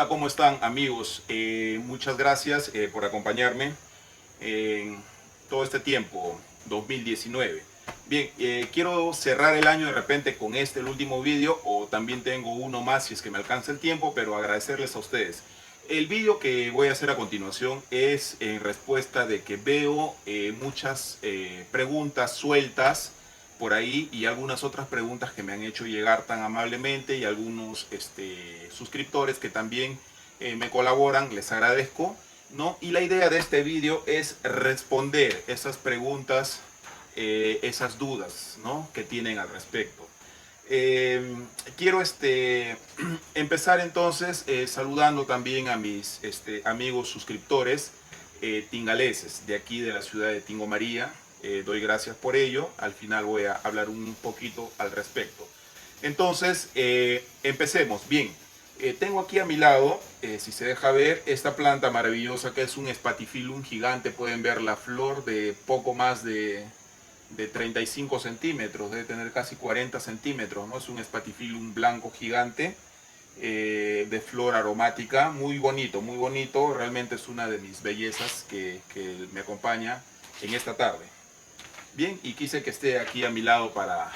Hola, ¿cómo están amigos? Muchas gracias por acompañarme en todo este tiempo, 2019. Bien, quiero cerrar el año de repente con el último vídeo, o también tengo uno más si es que me alcanza el tiempo, pero agradecerles a ustedes. El vídeo que voy a hacer a continuación es en respuesta de que veo muchas preguntas sueltas por ahí y algunas otras preguntas que me han hecho llegar tan amablemente, y algunos suscriptores que también me colaboran, les agradezco, ¿no? Y la idea de este vídeo es responder esas preguntas, esas dudas, ¿no?, que tienen al respecto. Quiero empezar entonces saludando también a mis amigos suscriptores tingaleses de aquí de la ciudad de Tingo María. Doy gracias por ello. Al final voy a hablar un poquito al respecto. Entonces, empecemos. Bien, tengo aquí a mi lado, si se deja ver, esta planta maravillosa que es un Spathiphyllum gigante. Pueden ver la flor de poco más de 35 centímetros, debe tener casi 40 centímetros, ¿no? Es un Spathiphyllum blanco gigante, de flor aromática, muy bonito, realmente es una de mis bellezas que me acompaña en esta tarde. Bien, y quise que esté aquí a mi lado para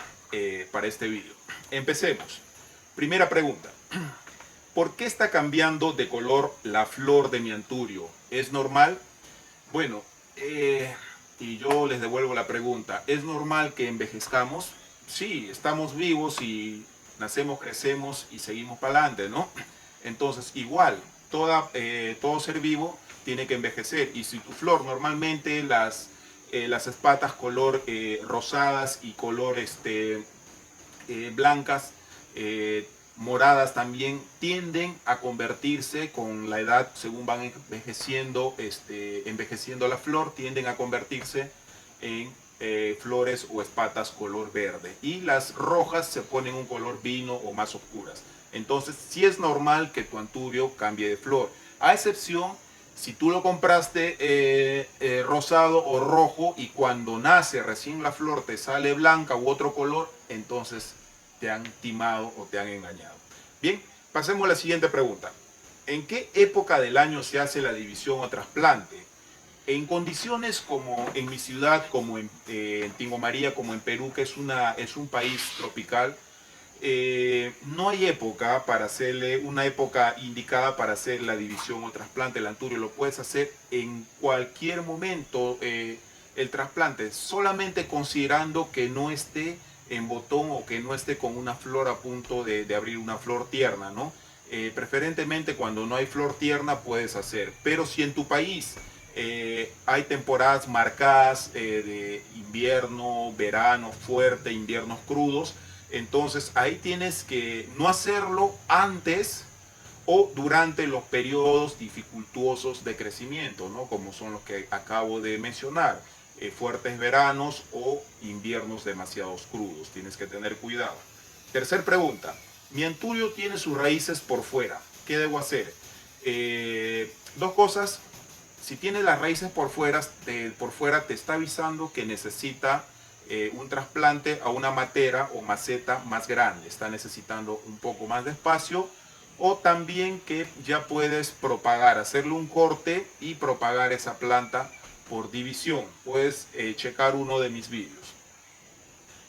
este vídeo. Empecemos. Primera pregunta. ¿Por qué está cambiando de color la flor de mi anturio? ¿Es normal? Bueno, y yo les devuelvo la pregunta. ¿Es normal que envejezcamos? Sí, estamos vivos y nacemos, crecemos y seguimos para adelante, ¿no? Entonces, igual, todo ser vivo tiene que envejecer. Y si tu flor, normalmente las espatas color rosadas y color blancas, moradas también, tienden a convertirse con la edad, según van envejeciendo, envejeciendo la flor, tienden a convertirse en flores o espatas color verde, y las rojas se ponen un color vino o más oscuras. Entonces sí es normal que tu anturio cambie de flor, a excepción si tú lo compraste rosado o rojo, y cuando nace recién la flor te sale blanca u otro color, entonces te han timado o te han engañado. Bien, pasemos a la siguiente pregunta. ¿En qué época del año se hace la división o trasplante? En condiciones como en mi ciudad, como en Tingo María, como en Perú, que es un país tropical, no hay época para hacerle, una época indicada para hacer la división o trasplante del anturio. Lo puedes hacer en cualquier momento, el trasplante, solamente considerando que no esté en botón o que no esté con una flor a punto de abrir una flor tierna, ¿no? Preferentemente cuando no hay flor tierna puedes hacer, pero si en tu país hay temporadas marcadas de invierno, verano fuerte, inviernos crudos, entonces ahí tienes que no hacerlo antes o durante los periodos dificultuosos de crecimiento, ¿no?, como son los que acabo de mencionar, fuertes veranos o inviernos demasiado crudos. Tienes que tener cuidado. Tercer pregunta. Mi anturio tiene sus raíces por fuera. ¿Qué debo hacer? Dos cosas. Si tiene las raíces por fuera te está avisando que necesita un trasplante a una matera o maceta más grande. Está necesitando un poco más de espacio, o también que ya puedes propagar, hacerle un corte y propagar esa planta por división. Puedes checar uno de mis vídeos.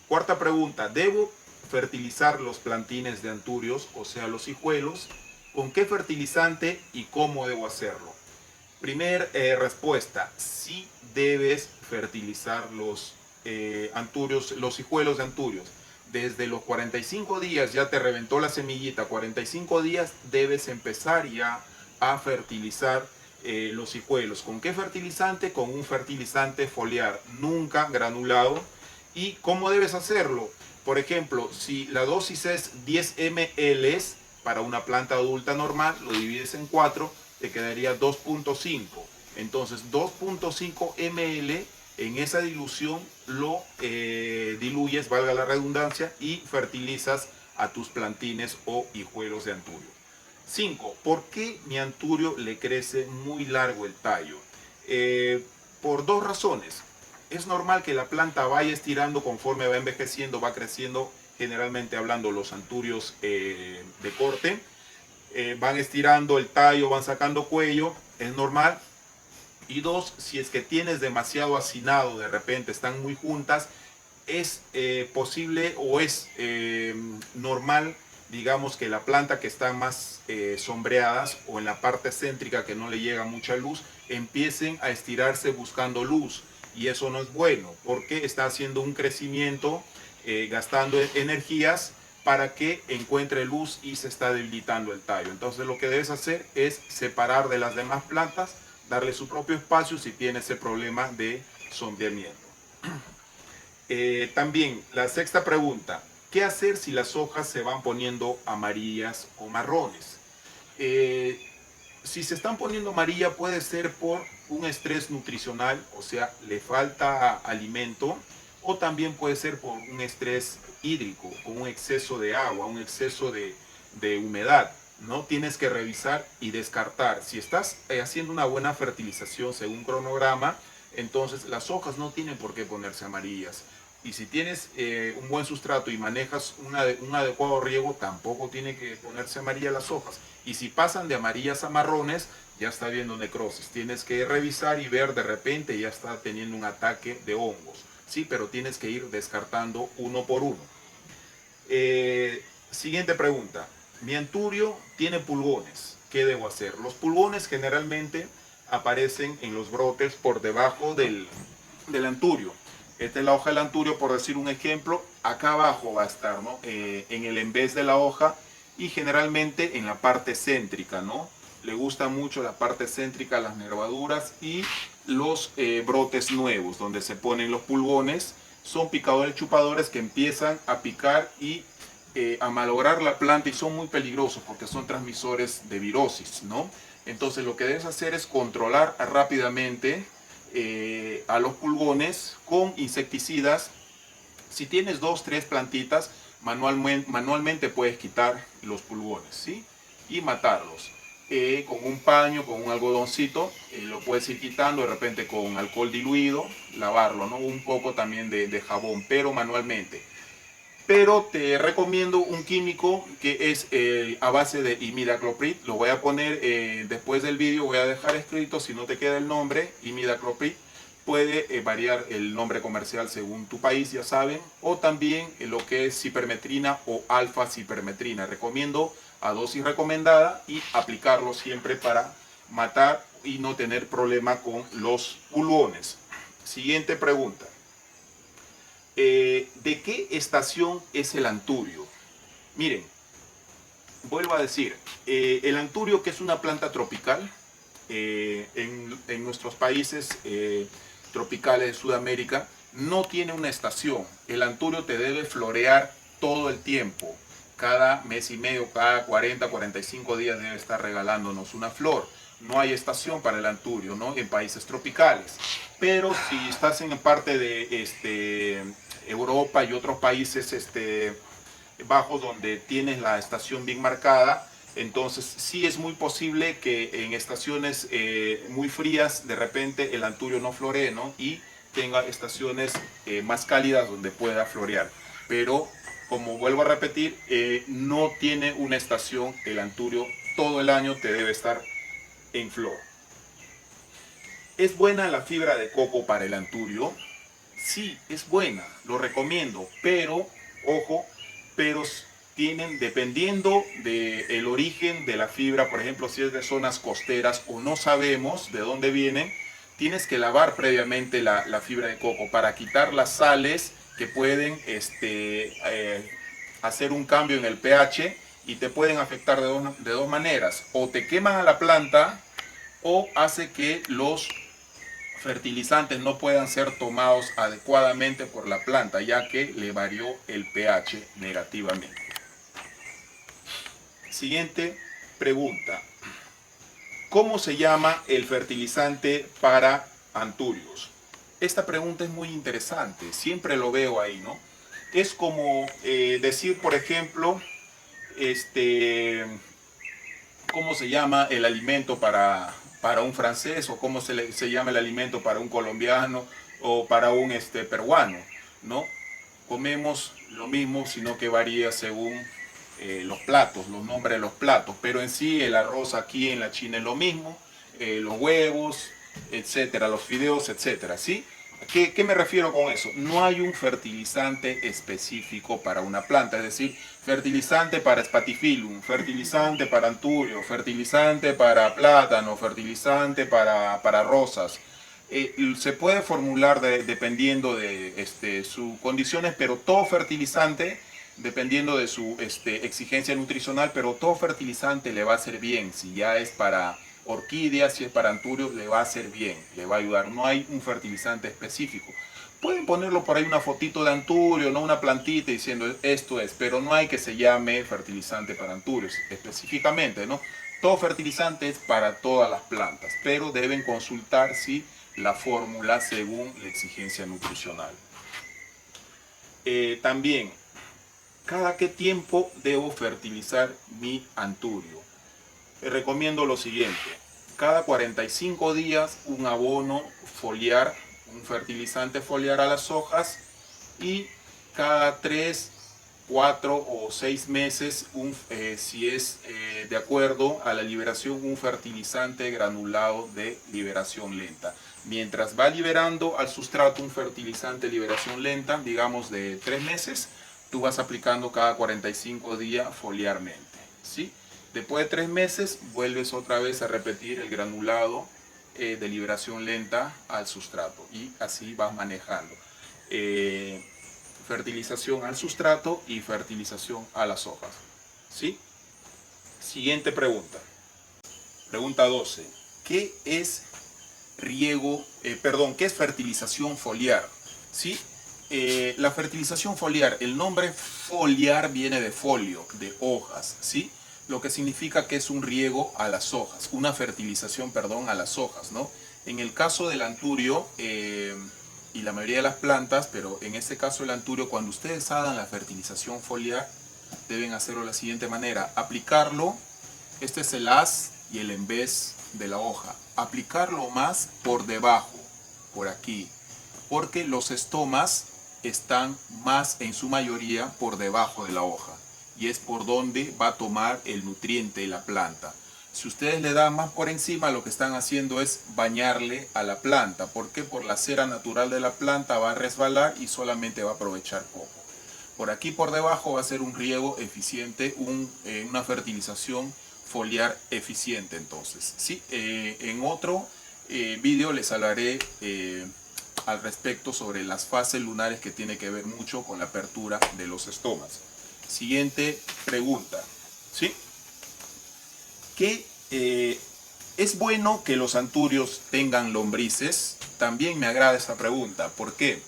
Cuarta pregunta. ¿Debo fertilizar los plantines de anturios, o sea los hijuelos? ¿Con qué fertilizante y cómo debo hacerlo? Primer respuesta. Sí debes fertilizar los anturios, los hijuelos de anturios. Desde los 45 días ya te reventó la semillita, 45 días debes empezar ya a fertilizar los hijuelos. ¿Con qué fertilizante? Con un fertilizante foliar, nunca granulado. ¿Y cómo debes hacerlo? Por ejemplo, si la dosis es 10 ml para una planta adulta normal, lo divides en 4, te quedaría 2.5. Entonces 2.5 ml en esa dilución lo diluyes, valga la redundancia, y fertilizas a tus plantines o hijuelos de anturio. 5. ¿Por qué mi anturio le crece muy largo el tallo? Por dos razones. Es normal que la planta vaya estirando conforme va envejeciendo, va creciendo, generalmente hablando los anturios de corte. van estirando el tallo, van sacando cuello, es normal. Y dos, si es que tienes demasiado hacinado, de repente están muy juntas, es posible o es normal, digamos, que la planta que están más sombreadas o en la parte céntrica que no le llega mucha luz, empiecen a estirarse buscando luz. Y eso no es bueno porque está haciendo un crecimiento, gastando energías para que encuentre luz y se está debilitando el tallo. Entonces lo que debes hacer es separar de las demás plantas, darle su propio espacio si tiene ese problema de sombreamiento. También la sexta pregunta, ¿qué hacer si las hojas se van poniendo amarillas o marrones? Si se están poniendo amarillas puede ser por un estrés nutricional, o sea, le falta alimento, o también puede ser por un estrés hídrico, con un exceso de agua, un exceso de humedad. ¿No? Tienes que revisar y descartar. Si estás haciendo una buena fertilización según cronograma, entonces las hojas no tienen por qué ponerse amarillas. Y si tienes un buen sustrato y manejas un adecuado riego, tampoco tiene que ponerse amarillas las hojas. Y si pasan de amarillas a marrones, ya está viendo necrosis. Tienes que revisar y ver, de repente ya está teniendo un ataque de hongos. Sí, pero tienes que ir descartando uno por uno. Siguiente pregunta. Mi anturio tiene pulgones. ¿Qué debo hacer? Los pulgones generalmente aparecen en los brotes por debajo del anturio. Esta es la hoja del anturio, por decir un ejemplo. Acá abajo va a estar, ¿no? En el embés de la hoja y generalmente en la parte céntrica, ¿no? Le gusta mucho la parte céntrica, las nervaduras y los brotes nuevos, donde se ponen los pulgones. Son picadores chupadores que empiezan a picar y a malograr la planta y son muy peligrosos porque son transmisores de virosis, ¿no? Entonces lo que debes hacer es controlar rápidamente a los pulgones con insecticidas. Si tienes 2, 3 plantitas, manualmente puedes quitar los pulgones, ¿sí? Y matarlos. Con un paño, con un algodoncito, lo puedes ir quitando, de repente con alcohol diluido, lavarlo, ¿no? Un poco también de jabón, pero manualmente. Pero te recomiendo un químico que es a base de imidacloprid. Lo voy a poner después del vídeo, voy a dejar escrito, si no te queda el nombre, imidacloprid. Puede variar el nombre comercial según tu país, ya saben. O también lo que es cipermetrina o alfa-cipermetrina. Recomiendo a dosis recomendada y aplicarlo siempre para matar y no tener problema con los pulgones. Siguiente pregunta. ¿De qué estación es el anturio? Miren, vuelvo a decir, el anturio, que es una planta tropical, en nuestros países tropicales de Sudamérica, no tiene una estación. El anturio te debe florear todo el tiempo. Cada mes y medio, cada 40, 45 días debe estar regalándonos una flor. No hay estación para el anturio, ¿no? En países tropicales. Pero si estás en parte de Europa y otros países bajos donde tienes la estación bien marcada, entonces sí es muy posible que en estaciones muy frías de repente el anturio no floree, ¿no? Y tenga estaciones más cálidas donde pueda florear. Pero como vuelvo a repetir, no tiene una estación. El anturio todo el año te debe estar en flor. ¿Es buena la fibra de coco para el anturio? Sí, es buena, lo recomiendo, pero, ojo, pero tienen, dependiendo del origen de la fibra, por ejemplo, si es de zonas costeras o no sabemos de dónde vienen, tienes que lavar previamente la fibra de coco para quitar las sales que pueden hacer un cambio en el pH y te pueden afectar de dos maneras. O te queman a la planta o hace que los fertilizantes no puedan ser tomados adecuadamente por la planta, ya que le varió el pH negativamente. Siguiente pregunta. ¿Cómo se llama el fertilizante para anturios? Esta pregunta es muy interesante, siempre lo veo ahí, ¿no? Es como decir, por ejemplo, ¿cómo se llama el alimento para un francés? ¿O cómo se llama el alimento para un colombiano o para un peruano? ¿No? Comemos lo mismo, sino que varía según los platos, los nombres de los platos, pero en sí el arroz aquí en la China es lo mismo, los huevos, etcétera, los fideos, etcétera, ¿sí? ¿Qué me refiero con eso? No hay un fertilizante específico para una planta, es decir, fertilizante para Spathiphyllum, fertilizante para anturio, fertilizante para plátano, fertilizante para rosas. Se puede formular dependiendo de sus condiciones, pero todo fertilizante, dependiendo de su exigencia nutricional, pero todo fertilizante le va a hacer bien. Si ya es para orquídeas, si es para anturios, le va a hacer bien, le va a ayudar. No hay un fertilizante específico. Pueden ponerlo por ahí una fotito de anturio, no una plantita diciendo esto es, pero no hay que se llame fertilizante para anturios específicamente, ¿no? Todo fertilizante es para todas las plantas, pero deben consultar si la fórmula según la exigencia nutricional. También, ¿cada qué tiempo debo fertilizar mi anturio? Recomiendo lo siguiente: cada 45 días un abono foliar, un fertilizante foliar a las hojas, y cada 3, 4 o 6 meses, si es de acuerdo a la liberación, un fertilizante granulado de liberación lenta. Mientras va liberando al sustrato un fertilizante de liberación lenta, digamos de 3 meses, tú vas aplicando cada 45 días foliarmente, ¿sí? Después de 3 meses vuelves otra vez a repetir el granulado de liberación lenta al sustrato, y así vas manejando fertilización al sustrato y fertilización a las hojas, ¿sí? Siguiente pregunta. Pregunta 12. ¿Qué es ¿qué es fertilización foliar? ¿Sí? La fertilización foliar, el nombre foliar viene de folio, de hojas, ¿sí? Lo que significa que es un riego a las hojas, una fertilización, perdón, a las hojas, ¿no? En el caso del anturio y la mayoría de las plantas, pero en este caso el anturio, cuando ustedes hagan la fertilización foliar, deben hacerlo de la siguiente manera: aplicarlo, este es el haz y el en vez de la hoja, aplicarlo más por debajo, por aquí, porque los estomas están más en su mayoría por debajo de la hoja, y es por donde va a tomar el nutriente la planta. Si ustedes le dan más por encima, lo que están haciendo es bañarle a la planta. ¿Por qué? Por la cera natural de la planta va a resbalar y solamente va a aprovechar poco. Por aquí por debajo va a ser un riego eficiente, una fertilización foliar eficiente. Entonces, ¿sí? En otro vídeo les hablaré al respecto sobre las fases lunares, que tiene que ver mucho con la apertura de los estomas. Siguiente pregunta, ¿sí? ¿Es bueno que los anturios tengan lombrices? También me agrada esta pregunta. ¿Por qué?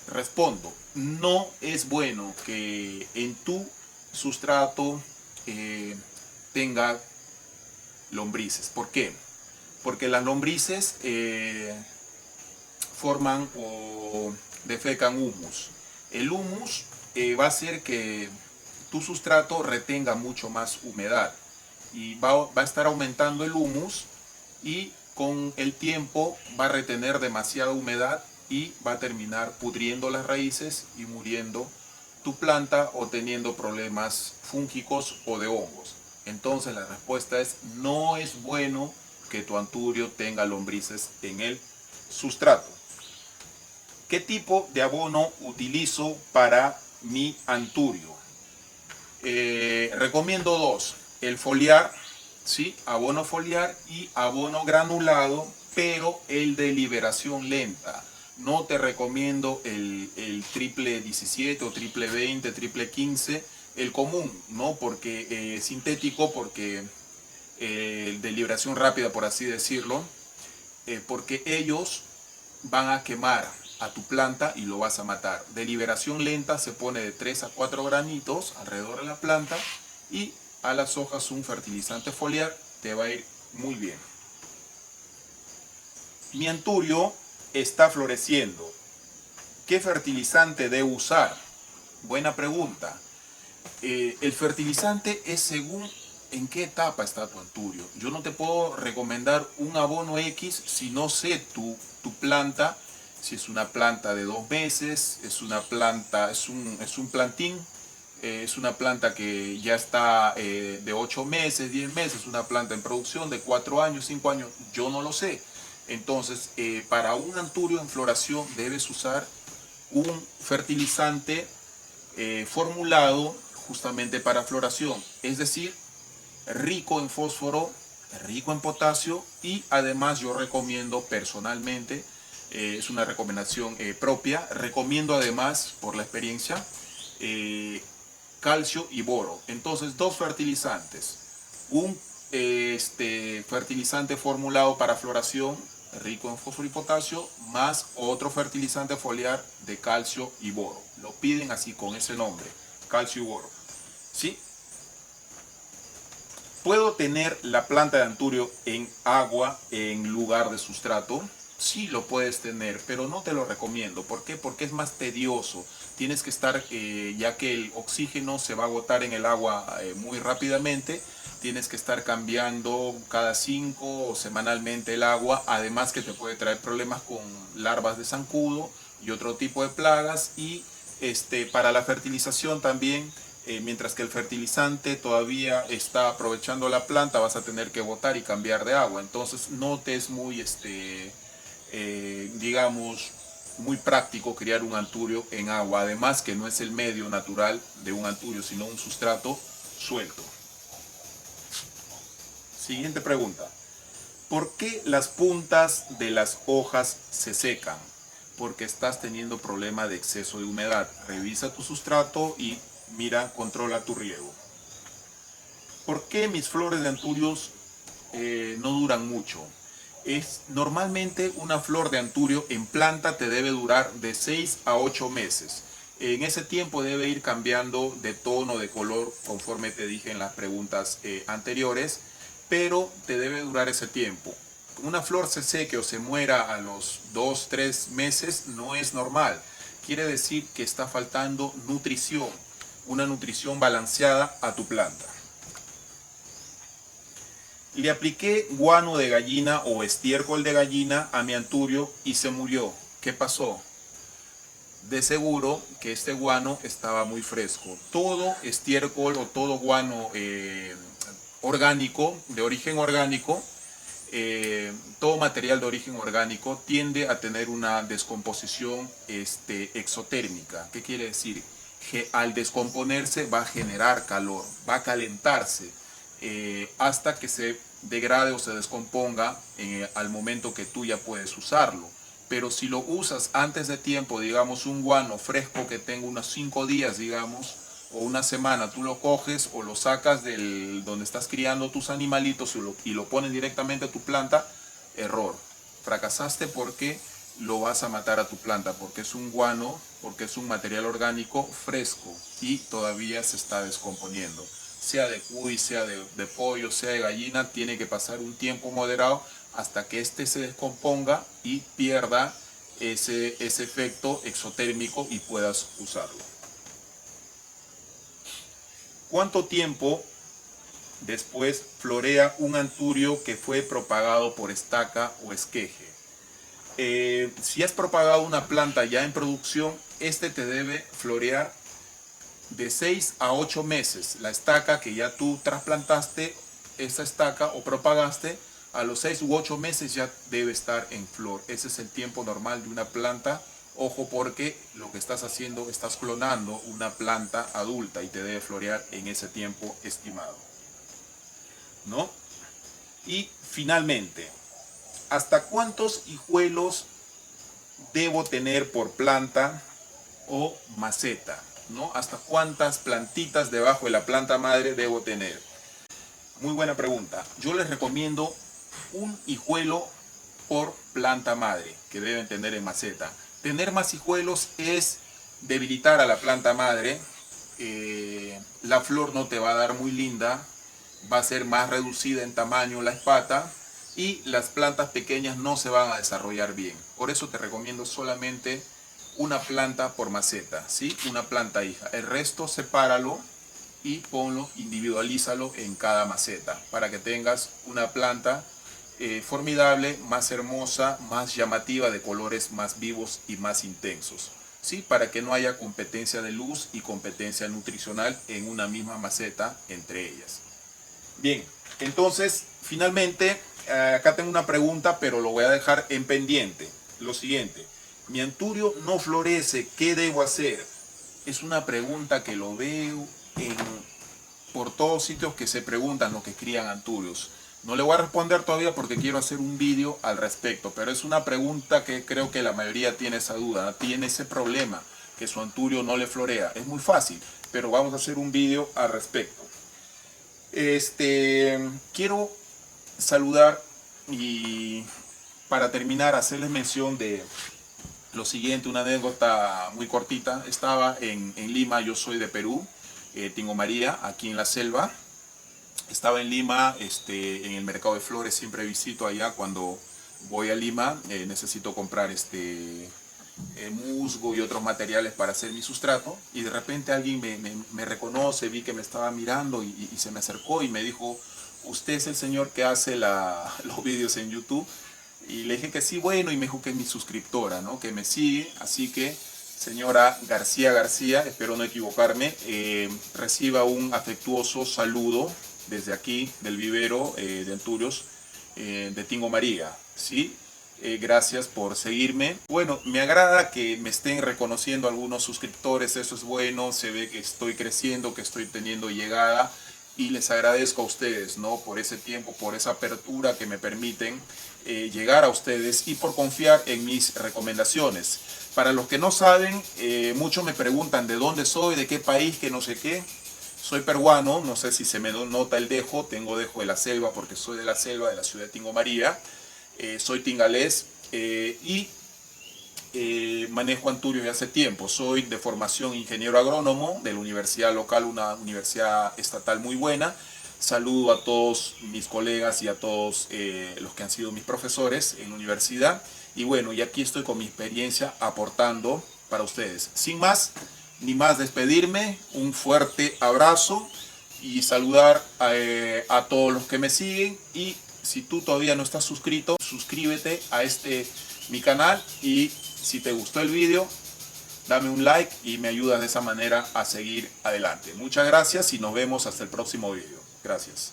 Respondo: no es bueno que en tu sustrato tenga lombrices. ¿Por qué? Porque las lombrices forman o defecan humus. El humus va a hacer que tu sustrato retenga mucho más humedad, y va a estar aumentando el humus, y con el tiempo va a retener demasiada humedad y va a terminar pudriendo las raíces y muriendo tu planta, o teniendo problemas fúngicos o de hongos. Entonces la respuesta es: no es bueno que tu anturio tenga lombrices en el sustrato. ¿Qué tipo de abono utilizo para mi anturio? Recomiendo dos: el foliar, ¿sí? Abono foliar y abono granulado, pero el de liberación lenta. No te recomiendo el triple 17 o triple 20, triple 15, el común, ¿no? Porque sintético, porque de liberación rápida, por así decirlo, porque ellos van a quemar a tu planta y lo vas a matar. De liberación lenta se pone de 3 a 4 granitos alrededor de la planta, y a las hojas un fertilizante foliar, te va a ir muy bien. Mi anturio está floreciendo. ¿Qué fertilizante debo usar? Buena pregunta. El fertilizante es según en qué etapa está tu anturio. Yo no te puedo recomendar un abono X si no sé tu planta, si es una planta de 2 meses, es una planta, es un plantín es una planta que ya está de 8 meses, 10 meses, una planta en producción de 4 años, 5 años, yo no lo sé. Entonces, para un anturio en floración debes usar un fertilizante formulado justamente para floración, es decir, rico en fósforo, rico en potasio y además yo recomiendo personalmente, es una recomendación propia, recomiendo además por la experiencia calcio y boro. Entonces, dos fertilizantes, un fertilizante formulado para floración rico en fósforo y potasio, más otro fertilizante foliar de calcio y boro. Lo piden así con ese nombre, calcio y boro. ¿Sí? ¿Puedo tener la planta de anturio en agua en lugar de sustrato? Sí, lo puedes tener, pero no te lo recomiendo. ¿Por qué? Porque es más tedioso. Tienes que estar, ya que el oxígeno se va a agotar en el agua muy rápidamente, tienes que estar cambiando cada 5 o semanalmente el agua, además que te puede traer problemas con larvas de zancudo y otro tipo de plagas. Y para la fertilización también, mientras que el fertilizante todavía está aprovechando la planta, vas a tener que botar y cambiar de agua. Entonces no te es muy, digamos, muy práctico criar un anturio en agua. Además que no es el medio natural de un anturio, sino un sustrato suelto. Siguiente pregunta. ¿Por qué las puntas de las hojas se secan? Porque estás teniendo problema de exceso de humedad. Revisa tu sustrato y mira, controla tu riego. ¿Por qué mis flores de anturios no duran mucho? Normalmente una flor de anturio en planta te debe durar de 6 a 8 meses. En ese tiempo debe ir cambiando de tono, de color, conforme te dije en las preguntas anteriores, pero te debe durar ese tiempo. Una flor se seque o se muera a los 2, 3 meses no es normal. Quiere decir que está faltando nutrición, una nutrición balanceada a tu planta. Le apliqué guano de gallina o estiércol de gallina a mi anturio y se murió. ¿Qué pasó? De seguro que este guano estaba muy fresco. Todo estiércol o todo guano orgánico, de origen orgánico, todo material de origen orgánico tiende a tener una descomposición exotérmica. ¿Qué quiere decir? Que al descomponerse va a generar calor, va a calentarse hasta que se degrade o se descomponga al momento que tú ya puedes usarlo. Pero si lo usas antes de tiempo, digamos un guano fresco que tenga unos 5 días, digamos, o una semana, tú lo coges o lo sacas del donde estás criando tus animalitos y lo pones directamente a tu planta, error. Fracasaste porque lo vas a matar a tu planta, porque es un guano, porque es un material orgánico fresco y todavía se está descomponiendo. Sea de cuy, sea de pollo, sea de gallina, tiene que pasar un tiempo moderado hasta que este se descomponga y pierda ese efecto exotérmico y puedas usarlo. ¿Cuánto tiempo después florea un anturio que fue propagado por estaca o esqueje? Si has propagado una planta ya en producción, te debe florear de 6 a 8 meses. La estaca que ya tú trasplantaste, esa estaca o propagaste, a los 6 u 8 meses ya debe estar en flor. Ese es el tiempo normal de una planta. Ojo, porque lo que estás haciendo, estás clonando una planta adulta y te debe florear en ese tiempo estimado, ¿no? Y finalmente, ¿hasta cuántos hijuelos debo tener por planta o maceta? ¿No? ¿Hasta cuántas plantitas debajo de la planta madre debo tener? Muy buena pregunta. Yo les recomiendo un hijuelo por planta madre que deben tener en maceta. Tener más hijuelos es debilitar a la planta madre. La flor no te va a dar muy linda, va a ser más reducida en tamaño la espata y las plantas pequeñas no se van a desarrollar bien. Por eso te recomiendo solamente una planta por maceta, ¿sí? Una planta hija. El resto sepáralo y ponlo, individualízalo en cada maceta para que tengas una planta formidable, más hermosa, más llamativa, de colores más vivos y más intensos. ¿sí? Para que no haya competencia de luz y competencia nutricional en una misma maceta entre ellas. Bien, entonces, finalmente, acá tengo una pregunta, pero lo voy a dejar en pendiente. Lo siguiente, mi anturio no florece, ¿qué debo hacer? Es una pregunta que lo veo por todos sitios que se preguntan los que crían anturios. No le voy a responder todavía porque quiero hacer un vídeo al respecto, pero es una pregunta que creo que la mayoría tiene esa duda, tiene ese problema, que su anturio no le florea. Es muy fácil, pero vamos a hacer un vídeo al respecto. Quiero saludar y para terminar hacerles mención de lo siguiente, una anécdota muy cortita. Estaba en Lima, yo soy de Perú, Tingo María, aquí en la selva. Estaba en Lima, en el mercado de flores, siempre visito allá cuando voy a Lima, necesito comprar musgo y otros materiales para hacer mi sustrato, y de repente alguien me reconoce, vi que me estaba mirando y se me acercó y me dijo, ¿usted es el señor que hace los vídeos en YouTube? Y le dije que sí, bueno, y me dijo que es mi suscriptora, ¿no? Que me sigue, así que señora García, espero no equivocarme, reciba un afectuoso saludo desde aquí del vivero de Anturios de Tingo María, ¿sí? Gracias por seguirme. Bueno, me agrada que me estén reconociendo algunos suscriptores, eso es bueno, se ve que estoy creciendo, que estoy teniendo llegada, y les agradezco a ustedes, ¿no? Por ese tiempo, por esa apertura que me permiten llegar a ustedes y por confiar en mis recomendaciones. Para los que no saben, muchos me preguntan de dónde soy, de qué país, que no sé qué. Soy peruano, no sé si se me nota el dejo, tengo dejo de la selva porque soy de la selva, de la ciudad de Tingo María. Soy tingalés y manejo anturios de hace tiempo. Soy de formación ingeniero agrónomo de la universidad local, una universidad estatal muy buena. Saludo a todos mis colegas y a todos los que han sido mis profesores en la universidad. Y bueno, y aquí estoy con mi experiencia aportando para ustedes. Sin más, ni más despedirme, un fuerte abrazo y saludar a todos los que me siguen. Y si tú todavía no estás suscrito, suscríbete a mi canal, y si te gustó el video, dame un like y me ayudas de esa manera a seguir adelante. Muchas gracias y nos vemos hasta el próximo video. Gracias.